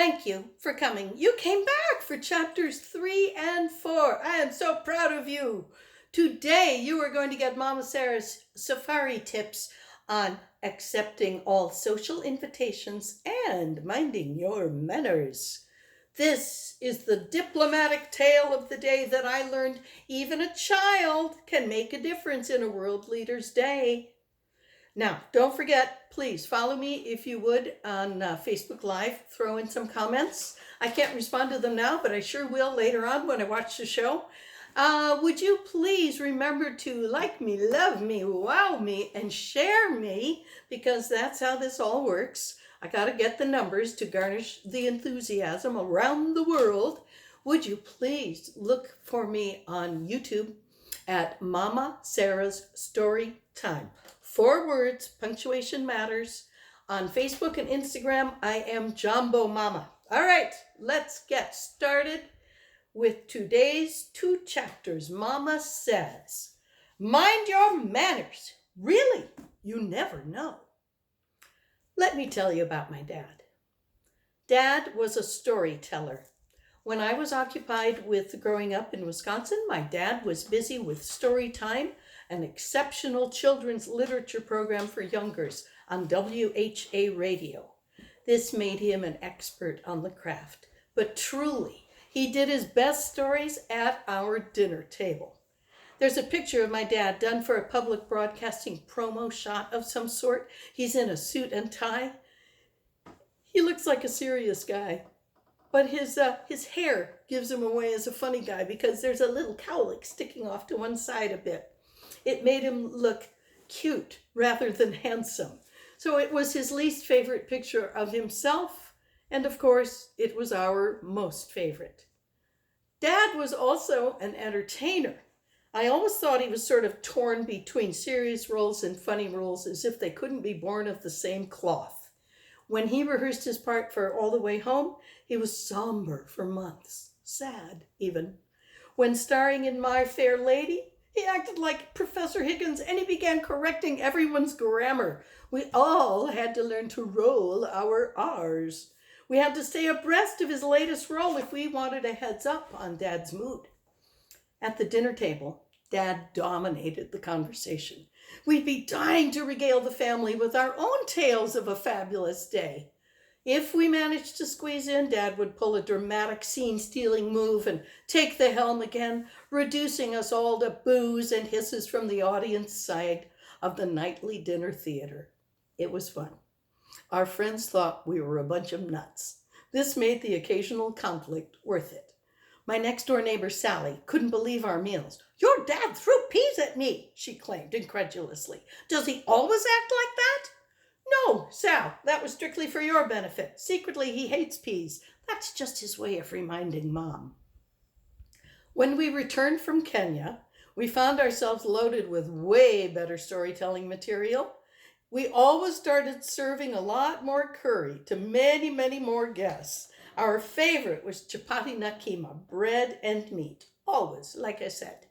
Thank you for coming. You came back for chapters 3 and 4. I am so proud of you. Today, you are going to get Mama Sarah's safari tips on accepting all social invitations and minding your manners. This is the diplomatic tale of the day that I learned even a child can make a difference in a world leader's day. Now, don't forget, please follow me if you would on Facebook Live. Throw in some comments. I can't respond to them now, but I sure will later on when I watch the show. Would you please remember to like me, love me, wow me, and share me, because that's how this all works. I got to get the numbers to garnish the enthusiasm around the world. Would you please look for me on YouTube at Mama Sarah's Story Time. 4 words, punctuation matters. On Facebook and Instagram, I am Jambo Mama. All right, let's get started with today's 2 chapters. Mama says, mind your manners. Really, you never know. Let me tell you about my dad. Dad was a storyteller. When I was occupied with growing up in Wisconsin, my dad was busy with Story Time, an exceptional children's literature program for youngers on WHA radio. This made him an expert on the craft, but truly, he did his best stories at our dinner table. There's a picture of my dad done for a public broadcasting promo shot of some sort. He's in a suit and tie. He looks like a serious guy, but his hair gives him away as a funny guy because there's a little cowlick sticking off to one side a bit. It made him look cute rather than handsome. So it was his least favorite picture of himself, and of course, it was our most favorite. Dad was also an entertainer. I always thought he was sort of torn between serious roles and funny roles, as if they couldn't be born of the same cloth. When he rehearsed his part for All the Way Home, he was somber for months, sad even. When starring in My Fair Lady, he acted like Professor Higgins, and he began correcting everyone's grammar. We all had to learn to roll our R's. We had to stay abreast of his latest role if we wanted a heads up on Dad's mood. At the dinner table, Dad dominated the conversation. We'd be dying to regale the family with our own tales of a fabulous day. If we managed to squeeze in, Dad would pull a dramatic scene-stealing move and take the helm again, reducing us all to boos and hisses from the audience side of the nightly dinner theater. It was fun. Our friends thought we were a bunch of nuts. This made the occasional conflict worth it. My next-door neighbor, Sally, couldn't believe our meals. "Your dad threw peas at me," she claimed incredulously. "Does he always act like that?" "No, Sal, that was strictly for your benefit. Secretly, he hates peas. That's just his way of reminding Mom." When we returned from Kenya, we found ourselves loaded with way better storytelling material. We always started serving a lot more curry to many, many more guests. Our favorite was chapati na kima, bread and meat. Always, like I said.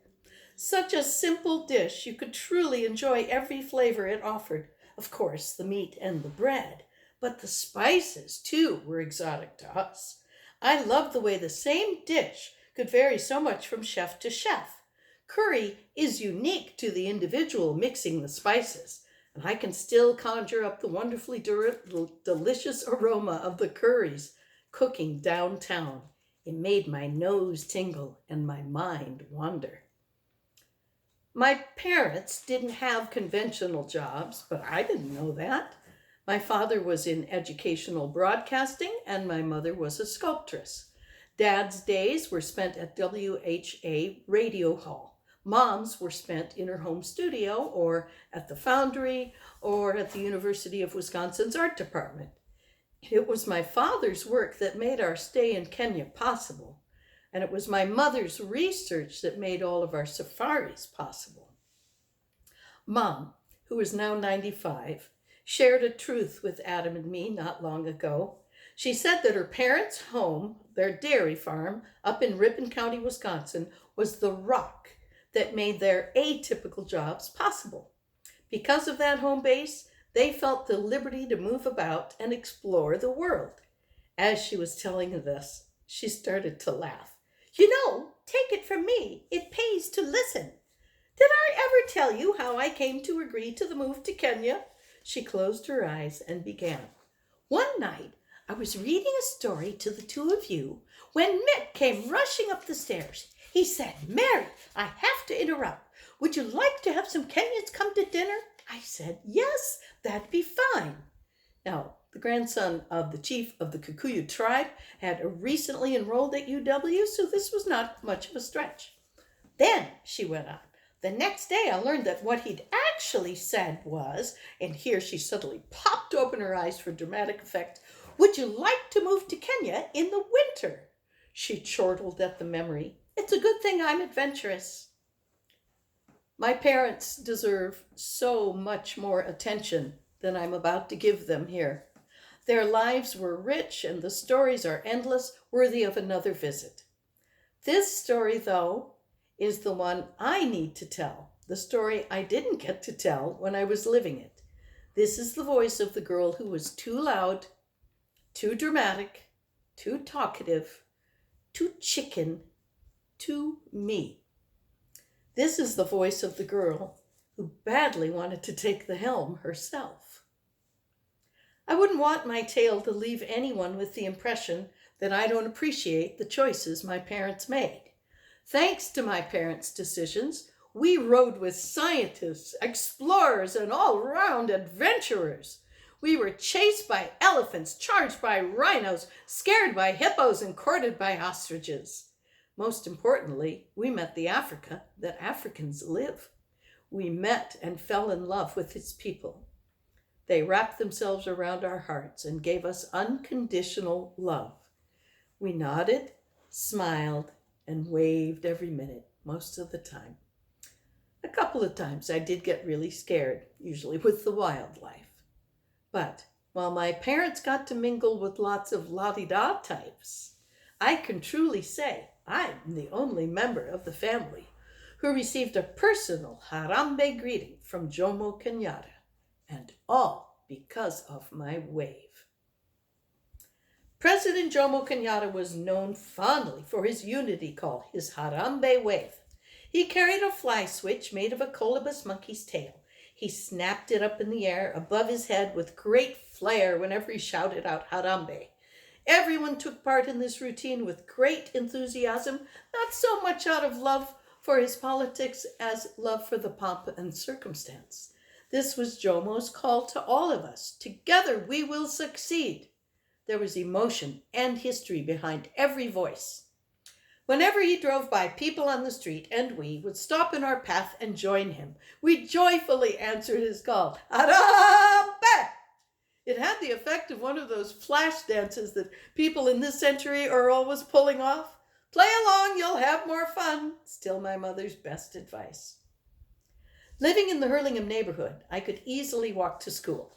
Such a simple dish, you could truly enjoy every flavor it offered. Of course, the meat and the bread, but the spices, too, were exotic to us. I loved the way the same dish could vary so much from chef to chef. Curry is unique to the individual mixing the spices, and I can still conjure up the wonderfully delicious aroma of the curries cooking downtown. It made my nose tingle and my mind wander. My parents didn't have conventional jobs, but I didn't know that. My father was in educational broadcasting, and my mother was a sculptress. Dad's days were spent at WHA Radio Hall. Mom's were spent in her home studio, or at the Foundry, or at the University of Wisconsin's art department. It was my father's work that made our stay in Kenya possible. And it was my mother's research that made all of our safaris possible. Mom, who is now 95, shared a truth with Adam and me not long ago. She said that her parents' home, their dairy farm up in Ripon County, Wisconsin, was the rock that made their atypical jobs possible. Because of that home base, they felt the liberty to move about and explore the world. As she was telling this, she started to laugh. You know, take it from me, it pays to listen. Did I ever tell you how I came to agree to the move to Kenya? She closed her eyes and began. One night, I was reading a story to the two of you when Mick came rushing up the stairs. He said, Mary, I have to interrupt. Would you like to have some Kenyans come to dinner? I said, yes, that'd be fine. Now, the grandson of the chief of the Kikuyu tribe had recently enrolled at UW, so this was not much of a stretch. Then, she went on, the next day I learned that what he'd actually said was, and here she suddenly popped open her eyes for dramatic effect, would you like to move to Kenya in the winter? She chortled at the memory. It's a good thing I'm adventurous. My parents deserve so much more attention than I'm about to give them here. Their lives were rich and the stories are endless, worthy of another visit. This story, though, is the one I need to tell, the story I didn't get to tell when I was living it. This is the voice of the girl who was too loud, too dramatic, too talkative, too chicken, too me. This is the voice of the girl who badly wanted to take the helm herself. I wouldn't want my tale to leave anyone with the impression that I don't appreciate the choices my parents made. Thanks to my parents' decisions, we rode with scientists, explorers, and all-round adventurers. We were chased by elephants, charged by rhinos, scared by hippos, and courted by ostriches. Most importantly, we met the Africa that Africans live. We met and fell in love with its people. They wrapped themselves around our hearts and gave us unconditional love. We nodded, smiled, and waved every minute, most of the time. A couple of times I did get really scared, usually with the wildlife. But while my parents got to mingle with lots of la-di-da types, I can truly say I'm the only member of the family who received a personal Harambe greeting from Jomo Kenyatta, and all because of my wave. President Jomo Kenyatta was known fondly for his unity call, his Harambe wave. He carried a fly switch made of a colobus monkey's tail. He snapped it up in the air above his head with great flair whenever he shouted out Harambe. Everyone took part in this routine with great enthusiasm, not so much out of love for his politics as love for the pomp and circumstance. This was Jomo's call to all of us. Together we will succeed. There was emotion and history behind every voice. Whenever he drove by, people on the street and we would stop in our path and join him. We joyfully answered his call, Harambe! It had the effect of one of those flash dances that people in this century are always pulling off. Play along, you'll have more fun. Still my mother's best advice. Living in the Hurlingham neighborhood, I could easily walk to school.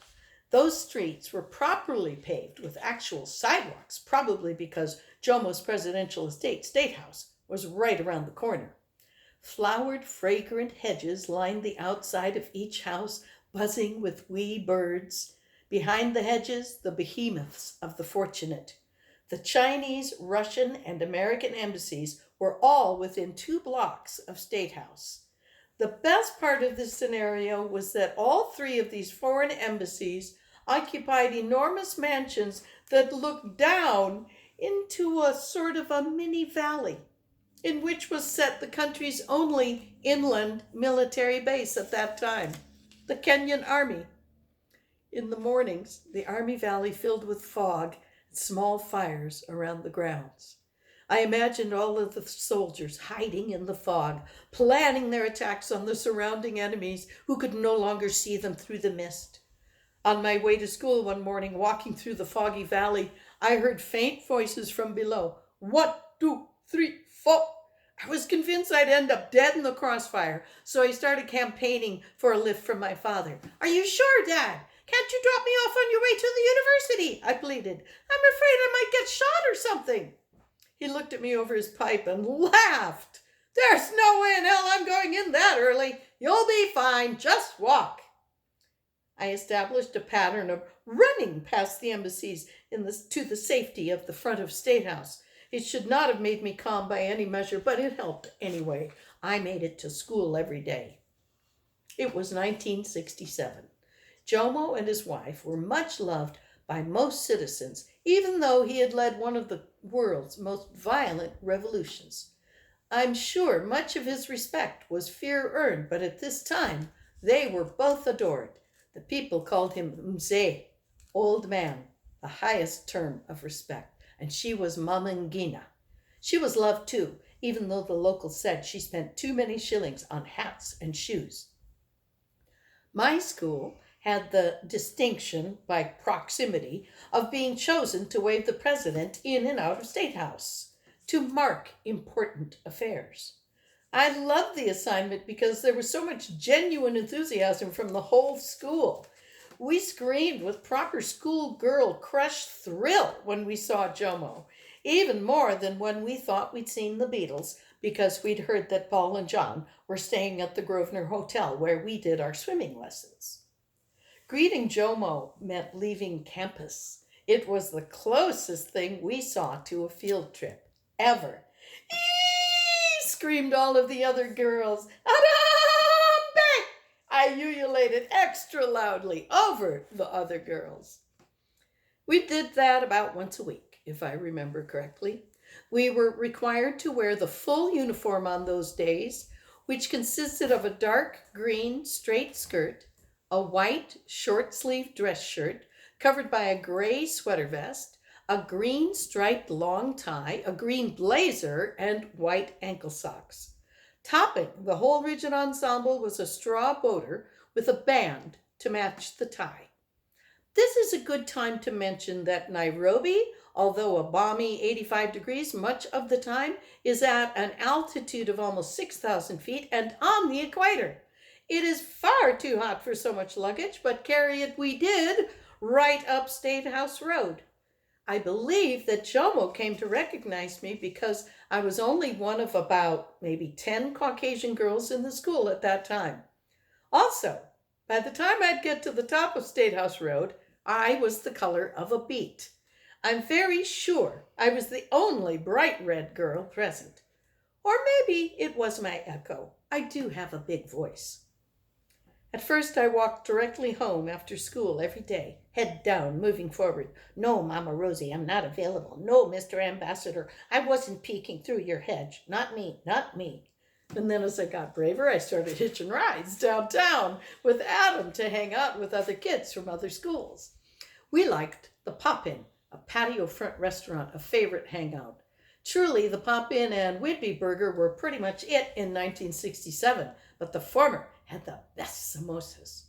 Those streets were properly paved with actual sidewalks, probably because Jomo's presidential estate, State House, was right around the corner. Flowered, fragrant hedges lined the outside of each house, buzzing with wee birds. Behind the hedges, the behemoths of the fortunate. The Chinese, Russian, and American embassies were all within 2 blocks of State House. The best part of this scenario was that all 3 of these foreign embassies occupied enormous mansions that looked down into a sort of a mini valley, in which was set the country's only inland military base at that time, the Kenyan Army. In the mornings, the army valley filled with fog and small fires around the grounds. I imagined all of the soldiers hiding in the fog, planning their attacks on the surrounding enemies who could no longer see them through the mist. On my way to school one morning, walking through the foggy valley, I heard faint voices from below. 1, 2, 3, 4. I was convinced I'd end up dead in the crossfire, so I started campaigning for a lift from my father. Are you sure, Dad? Can't you drop me off on your way to the university? I pleaded. I'm afraid I might get shot or something. He looked at me over his pipe and laughed. There's no way in hell I'm going in that early. You'll be fine. Just walk. I established a pattern of running past the embassies to the safety of the front of State House. It should not have made me calm by any measure, but it helped anyway. I made it to school every day. It was 1967. Jomo and his wife were much loved by most citizens, even though he had led one of the world's most violent revolutions. I'm sure much of his respect was fear earned, but at this time they were both adored. The people called him Mzee, old man, the highest term of respect, and she was Mama Ngina. She was loved too, even though the locals said she spent too many shillings on hats and shoes. My school had the distinction, by proximity, of being chosen to wave the president in and out of State House to mark important affairs. I loved the assignment because there was so much genuine enthusiasm from the whole school. We screamed with proper schoolgirl crush thrill when we saw Jomo, even more than when we thought we'd seen the Beatles, because we'd heard that Paul and John were staying at the Grosvenor Hotel where we did our swimming lessons. Greeting Jomo meant leaving campus. It was the closest thing we saw to a field trip ever. Eee! Screamed all of the other girls. Arambe! I ululated extra loudly over the other girls. We did that about once a week, if I remember correctly. We were required to wear the full uniform on those days, which consisted of a dark green straight skirt, a white short-sleeved dress shirt covered by a gray sweater vest, a green striped long tie, a green blazer, and white ankle socks. Topping the whole rigid ensemble was a straw boater with a band to match the tie. This is a good time to mention that Nairobi, although a balmy 85 degrees much of the time, is at an altitude of almost 6,000 feet and on the equator. It is far too hot for so much luggage, but carry it we did right up State House Road. I believe that Jambo came to recognize me because I was only one of about maybe 10 Caucasian girls in the school at that time. Also, by the time I'd get to the top of State House Road, I was the color of a beet. I'm very sure I was the only bright red girl present. Or maybe it was my echo. I do have a big voice. At first, I walked directly home after school every day, head down, moving forward. No, Mama Rosie, I'm not available. No, Mr. Ambassador, I wasn't peeking through your hedge. Not me, not me. And then as I got braver, I started hitching rides downtown with Adam to hang out with other kids from other schools. We liked the Pop-In, a patio front restaurant, a favorite hangout. Truly, the Pop-In and Whitby Burger were pretty much it in 1967, but the former had the best samosas.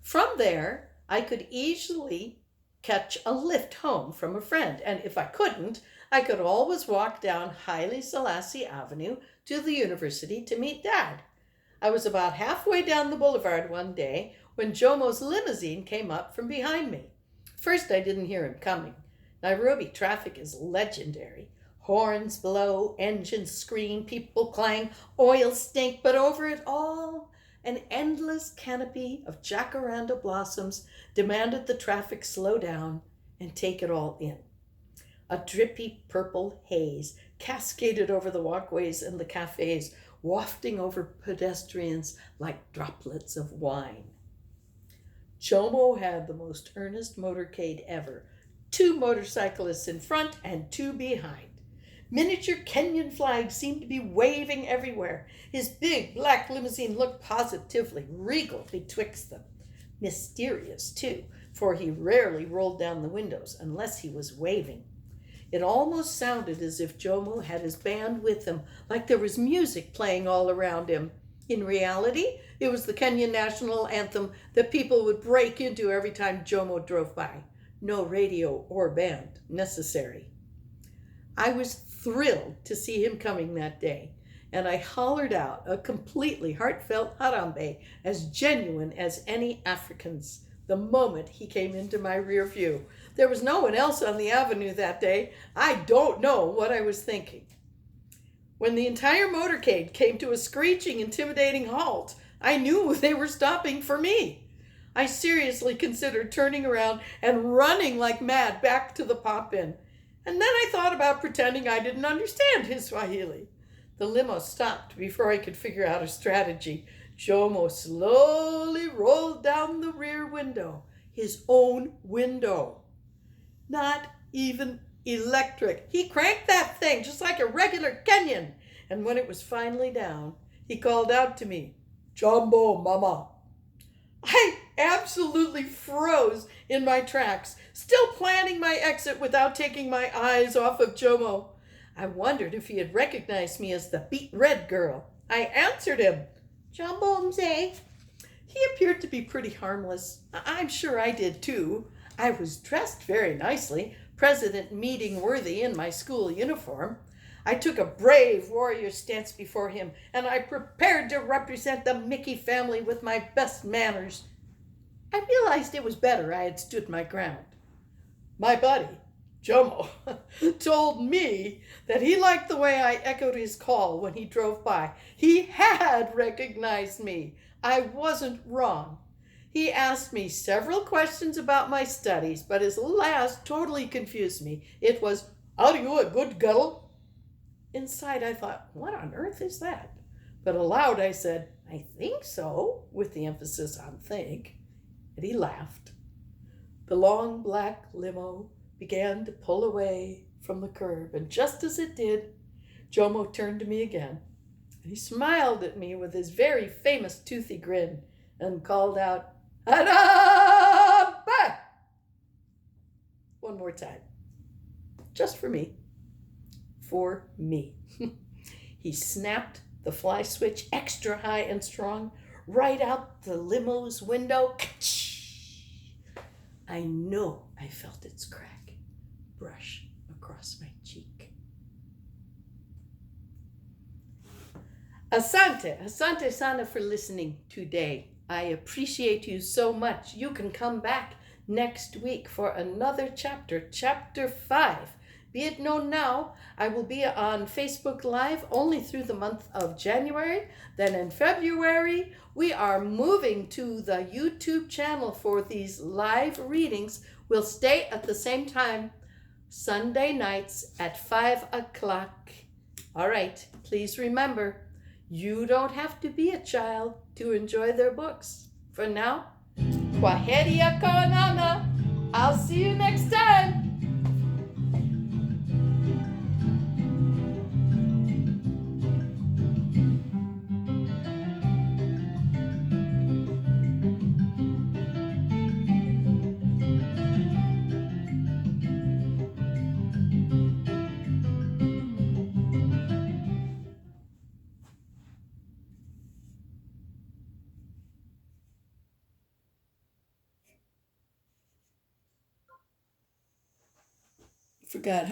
From there, I could easily catch a lift home from a friend, and if I couldn't, I could always walk down Haile Selassie Avenue to the university to meet Dad. I was about halfway down the boulevard one day when Jomo's limousine came up from behind me. First, I didn't hear him coming. Nairobi traffic is legendary. Horns blow, engines scream, people clang, oil stink, but over it all, an endless canopy of jacaranda blossoms demanded the traffic slow down and take it all in. A drippy purple haze cascaded over the walkways and the cafes, wafting over pedestrians like droplets of wine. Jomo had the most earnest motorcade ever. 2 motorcyclists in front and 2 behind. Miniature Kenyan flags seemed to be waving everywhere. His big black limousine looked positively regal betwixt them. Mysterious, too, for he rarely rolled down the windows unless he was waving. It almost sounded as if Jomo had his band with him, like there was music playing all around him. In reality, it was the Kenyan national anthem that people would break into every time Jomo drove by. No radio or band necessary. I was thrilled to see him coming that day, and I hollered out a completely heartfelt harambe, as genuine as any African's, the moment he came into my rear view. There was no one else on the avenue that day. I don't know what I was thinking. When the entire motorcade came to a screeching, intimidating halt, I knew they were stopping for me. I seriously considered turning around and running like mad back to the pop-in. And then I thought about pretending I didn't understand his Swahili. The limo stopped before I could figure out a strategy. Jomo slowly rolled down the rear window, his own window. Not even electric. He cranked that thing just like a regular Kenyan. And when it was finally down, he called out to me, "Jambo, mama." I absolutely froze in my tracks, still planning my exit without taking my eyes off of Jomo. I wondered if he had recognized me as the beet red girl. I answered him, "Jambo mzee." He appeared to be pretty harmless. I'm sure I did too. I was dressed very nicely, president meeting worthy in my school uniform. I took a brave warrior stance before him, and I prepared to represent the Mickey family with my best manners. I realized it was better I had stood my ground. My buddy, Jomo, told me that he liked the way I echoed his call when he drove by. He had recognized me. I wasn't wrong. He asked me several questions about my studies, but his last totally confused me. It was, "Are you a good girl?" Inside, I thought, what on earth is that? But aloud, I said, "I think so," with the emphasis on think. And he laughed. The long black limo began to pull away from the curb, and just as it did, Jomo turned to me again. And he smiled at me with his very famous toothy grin and called out, "Araba!" One more time. Just for me. For me. He snapped the fly switch extra high and strong right out the limo's window. I know I felt its crack brush across my cheek. Asante sana for listening today. I appreciate you so much. You can come back next week for another chapter, chapter 5. Be it known now, I will be on Facebook Live only through the month of January. Then in February, we are moving to the YouTube channel for these live readings. We'll stay at the same time, Sunday nights at 5 o'clock. All right, please remember, you don't have to be a child to enjoy their books. For now, kwaheria kaonana. I'll see you next time. Forgot how